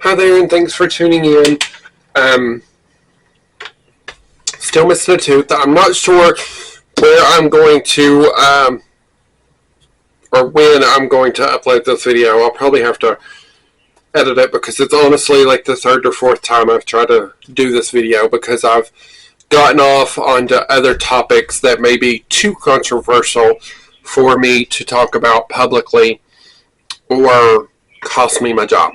Hi there, and thanks for tuning in. Still missing a tooth. I'm not sure where I'm going to, or when I'm going to upload this video. I'll probably have to edit it because it's honestly like the third or fourth time I've tried to do this video because I've gotten off onto other topics that may be too controversial for me to talk about publicly or cost me my job.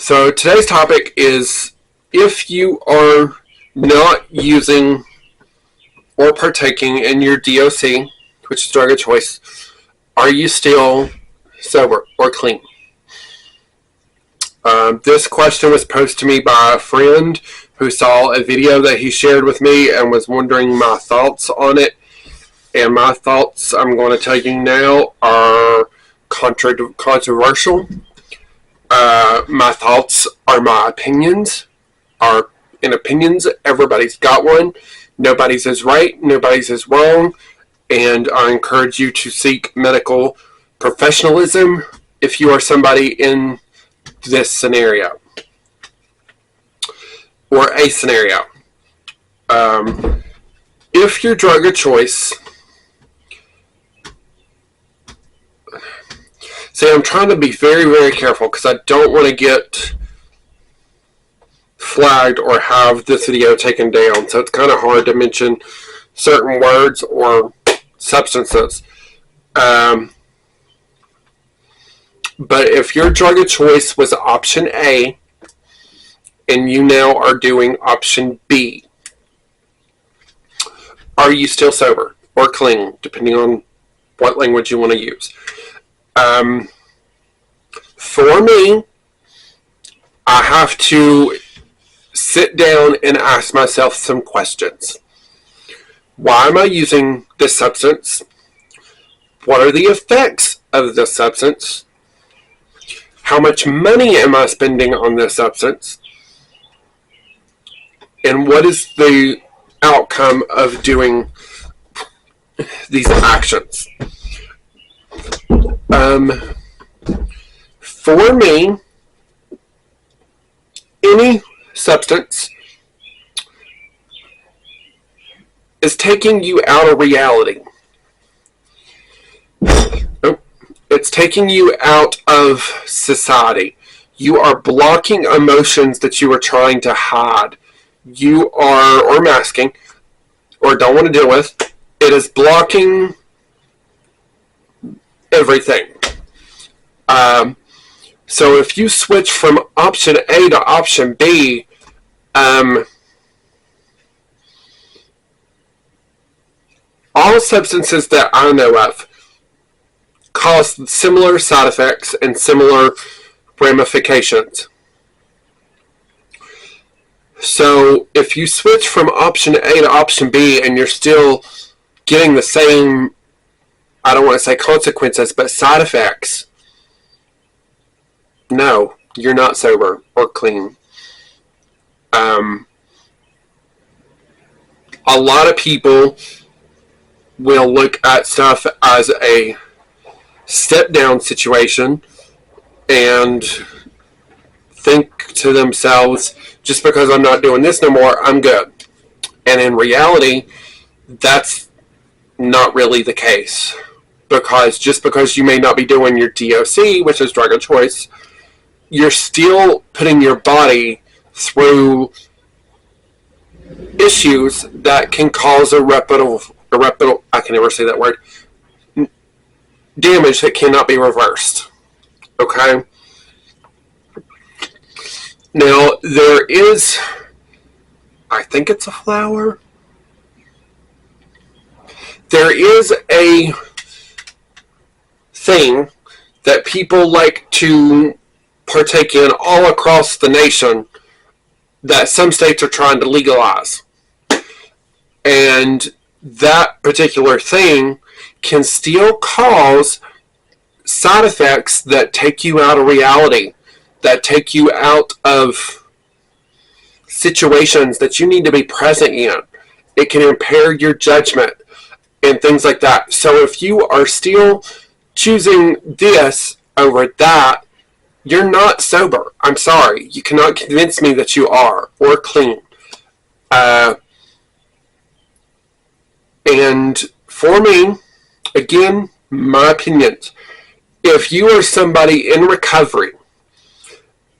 So today's topic is, if you are not using or partaking in your DOC, which is drug of choice, are you still sober or clean? This question was posed to me by a friend who saw a video that he shared with me and was wondering my thoughts on it. And my thoughts, I'm going to tell you now, are controversial. My thoughts are my opinions. In opinions, everybody's got one. Nobody's is right, nobody's is wrong, and I encourage you to seek medical professionalism if you are somebody in this scenario or a scenario. If your drug of choice, see, I'm trying to be very, very careful because I don't want to get flagged or have this video taken down, so it's kind of hard to mention certain words or substances. But if your drug of choice was option A and you now are doing option B, are you still sober or clean, depending on what language you want to use? For me, I have to sit down and ask myself some questions. Why am I using this substance? What are the effects of this substance? How much money am I spending on this substance? And what is the outcome of doing these actions? For me, any substance is taking you out of reality. It's taking you out of society. You are blocking emotions that you are trying to hide. You are, or masking, or don't want to deal with. It is blocking everything. So if you switch from option A to option B, all substances that I know of cause similar side effects and similar ramifications. So if you switch from option A to option B and you're still getting the same, I don't want to say consequences, but side effects, no, you're not sober or clean. A lot of people will look at stuff as a step-down situation and think to themselves, just because I'm not doing this no more, I'm good. And in reality, that's not really the case. Because just because you may not be doing your DOC, which is drug of choice, you're still putting your body through issues that can cause irreparable, I can never say that word, damage that cannot be reversed. Okay? Now, there is, I think it's a flower. There is a thing that people like to partake in all across the nation that some states are trying to legalize. And that particular thing can still cause side effects that take you out of reality, that take you out of situations that you need to be present in. It can impair your judgment and things like that. So if you are still choosing this over that, you're not sober. I'm sorry. You cannot convince me that you are, or clean. And for me, again, my opinions, if you are somebody in recovery,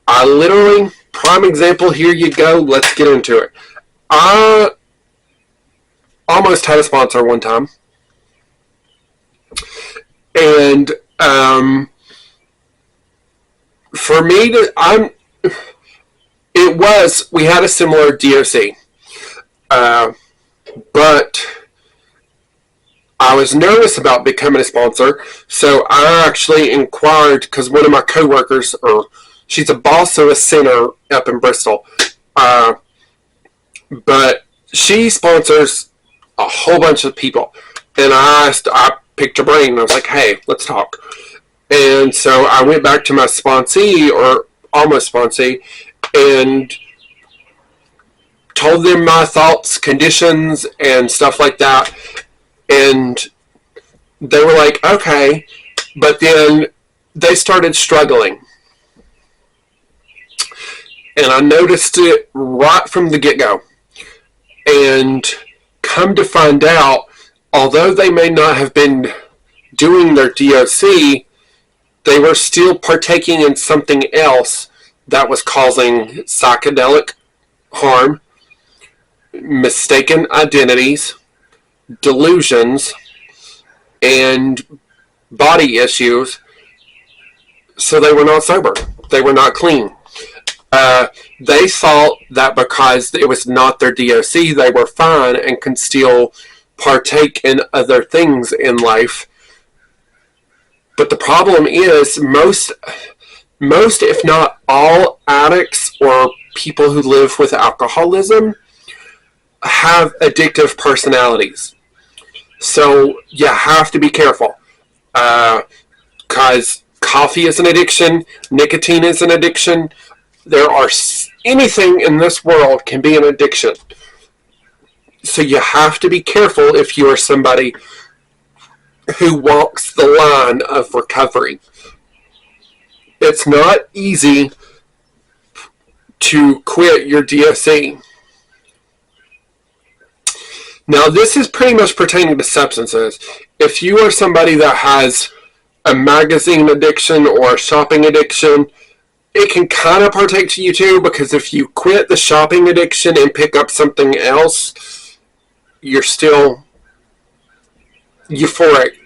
I literally, prime example, here you go, let's get into it. I almost had a sponsor one time. And for me, we had a similar DOC. But I was nervous about becoming a sponsor, so I actually inquired, because one of my coworkers, she's a boss of a center up in Bristol, but she sponsors a whole bunch of people, and I picked her brain, and I was like, hey, let's talk. And so I went back to my sponsee, or almost sponsee, and told them my thoughts, conditions, and stuff like that. And they were like, okay. But then they started struggling. And I noticed it right from the get-go. And come to find out, although they may not have been doing their DOC, they were still partaking in something else that was causing psychedelic harm, mistaken identities, delusions, and body issues. So they were not sober. They were not clean. They thought that because it was not their DOC, they were fine and can still partake in other things in life. But the problem is most, if not all, addicts or people who live with alcoholism have addictive personalities. So you have to be careful, because coffee is an addiction, nicotine is an addiction. Anything in this world can be an addiction. So you have to be careful if you are somebody who walks the line of recovery. It's not easy to quit your DOC. Now, this is pretty much pertaining to substances. If you are somebody that has a magazine addiction or a shopping addiction, it can kind of partake to you too, because if you quit the shopping addiction and pick up something else, you're still euphoric.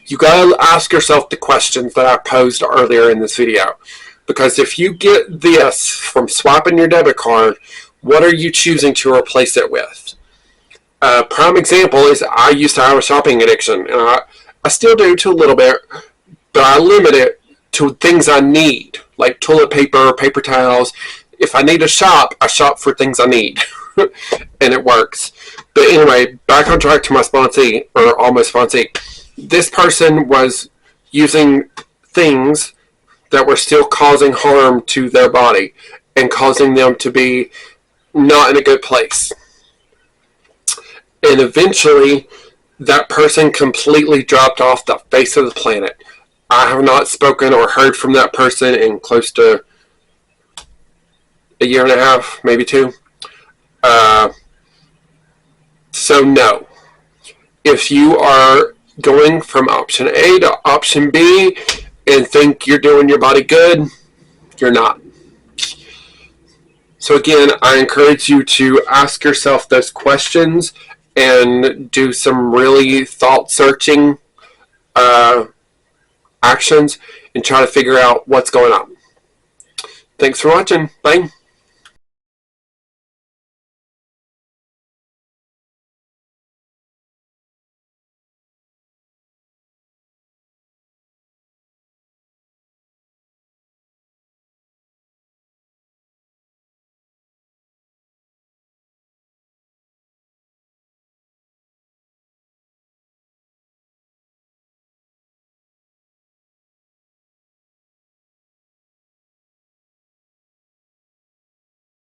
You gotta ask yourself the questions that I posed earlier in this video. Because if you get this from swiping your debit card, what are you choosing to replace it with? Prime example is I used to have a shopping addiction, and I still do to a little bit, but I limit it to things I need, like toilet paper, paper towels. If I need to shop, I shop for things I need, and it works. But anyway, back on track to my sponsee, or almost sponsee. This person was using things that were still causing harm to their body and causing them to be not in a good place. And eventually, that person completely dropped off the face of the planet. I have not spoken or heard from that person in close to a year and a half, maybe two. So no. If you are going from option A to option B and think you're doing your body good, you're not. So again, I encourage you to ask yourself those questions and do some really thought-searching actions and try to figure out what's going on. Thanks for watching. Bye.